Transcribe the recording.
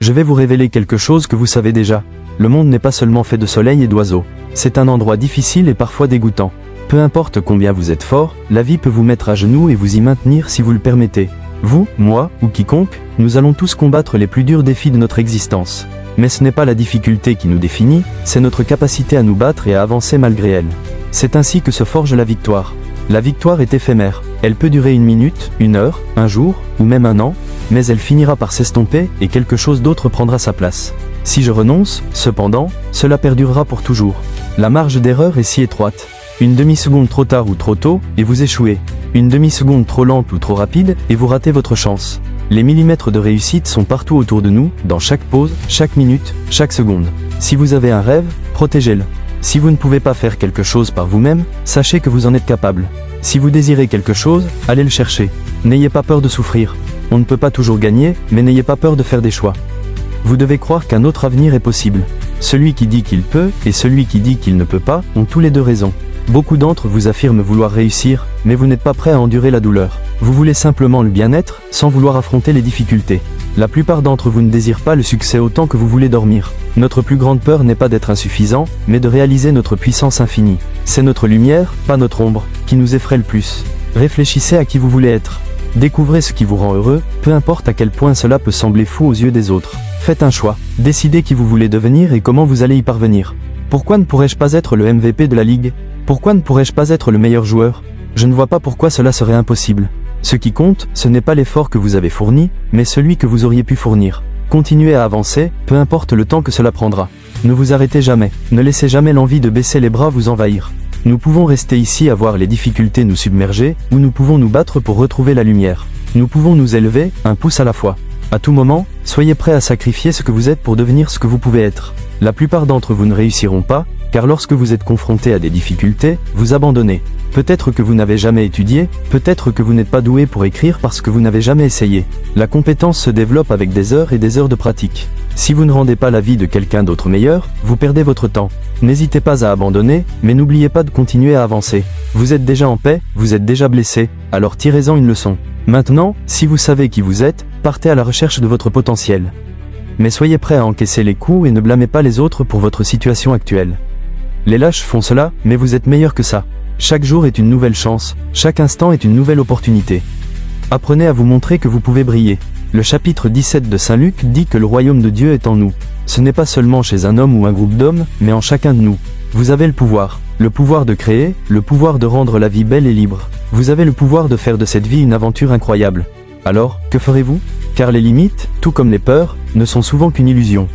Je vais vous révéler quelque chose que vous savez déjà. Le monde n'est pas seulement fait de soleil et d'oiseaux. C'est un endroit difficile et parfois dégoûtant. Peu importe combien vous êtes fort, la vie peut vous mettre à genoux et vous y maintenir si vous le permettez. Vous, moi, ou quiconque, nous allons tous combattre les plus durs défis de notre existence. Mais ce n'est pas la difficulté qui nous définit, c'est notre capacité à nous battre et à avancer malgré elle. C'est ainsi que se forge la victoire. La victoire est éphémère. Elle peut durer 1 minute, 1 heure, 1 jour, ou même 1 an, mais elle finira par s'estomper et quelque chose d'autre prendra sa place. Si je renonce, cependant, cela perdurera pour toujours. La marge d'erreur est si étroite. 1 demi-seconde trop tard ou trop tôt, et vous échouez. 1 demi-seconde trop lente ou trop rapide, et vous ratez votre chance. Les millimètres de réussite sont partout autour de nous, dans chaque pause, chaque minute, chaque seconde. Si vous avez un rêve, protégez-le. Si vous ne pouvez pas faire quelque chose par vous-même, sachez que vous en êtes capable. Si vous désirez quelque chose, allez le chercher. N'ayez pas peur de souffrir. On ne peut pas toujours gagner, mais n'ayez pas peur de faire des choix. Vous devez croire qu'un autre avenir est possible. Celui qui dit qu'il peut et celui qui dit qu'il ne peut pas ont tous les deux raison. Beaucoup d'entre vous affirment vouloir réussir, mais vous n'êtes pas prêt à endurer la douleur. Vous voulez simplement le bien-être, sans vouloir affronter les difficultés. La plupart d'entre vous ne désirent pas le succès autant que vous voulez dormir. Notre plus grande peur n'est pas d'être insuffisant, mais de réaliser notre puissance infinie. C'est notre lumière, pas notre ombre, qui nous effraie le plus. Réfléchissez à qui vous voulez être. Découvrez ce qui vous rend heureux, peu importe à quel point cela peut sembler fou aux yeux des autres. Faites un choix. Décidez qui vous voulez devenir et comment vous allez y parvenir. Pourquoi ne pourrais-je pas être le MVP de la ligue ? Pourquoi ne pourrais-je pas être le meilleur joueur ? Je ne vois pas pourquoi cela serait impossible. Ce qui compte, ce n'est pas l'effort que vous avez fourni, mais celui que vous auriez pu fournir. Continuez à avancer, peu importe le temps que cela prendra. Ne vous arrêtez jamais, ne laissez jamais l'envie de baisser les bras vous envahir. Nous pouvons rester ici à voir les difficultés nous submerger, ou nous pouvons nous battre pour retrouver la lumière. Nous pouvons nous élever, un pouce à la fois. À tout moment, soyez prêts à sacrifier ce que vous êtes pour devenir ce que vous pouvez être. La plupart d'entre vous ne réussiront pas, car lorsque vous êtes confronté à des difficultés, vous abandonnez. Peut-être que vous n'avez jamais étudié, peut-être que vous n'êtes pas doué pour écrire parce que vous n'avez jamais essayé. La compétence se développe avec des heures et des heures de pratique. Si vous ne rendez pas la vie de quelqu'un d'autre meilleure, vous perdez votre temps. N'hésitez pas à abandonner, mais n'oubliez pas de continuer à avancer. Vous êtes déjà en paix, vous êtes déjà blessé, alors tirez-en une leçon. Maintenant, si vous savez qui vous êtes, partez à la recherche de votre potentiel. Mais soyez prêts à encaisser les coups et ne blâmez pas les autres pour votre situation actuelle. Les lâches font cela, mais vous êtes meilleur que ça. Chaque jour est une nouvelle chance, chaque instant est une nouvelle opportunité. Apprenez à vous montrer que vous pouvez briller. Le chapitre 17 de Saint Luc dit que le royaume de Dieu est en nous. Ce n'est pas seulement chez un homme ou un groupe d'hommes, mais en chacun de nous. Vous avez le pouvoir de créer, le pouvoir de rendre la vie belle et libre. Vous avez le pouvoir de faire de cette vie une aventure incroyable. Alors, que ferez-vous ? Car les limites, tout comme les peurs, ne sont souvent qu'une illusion.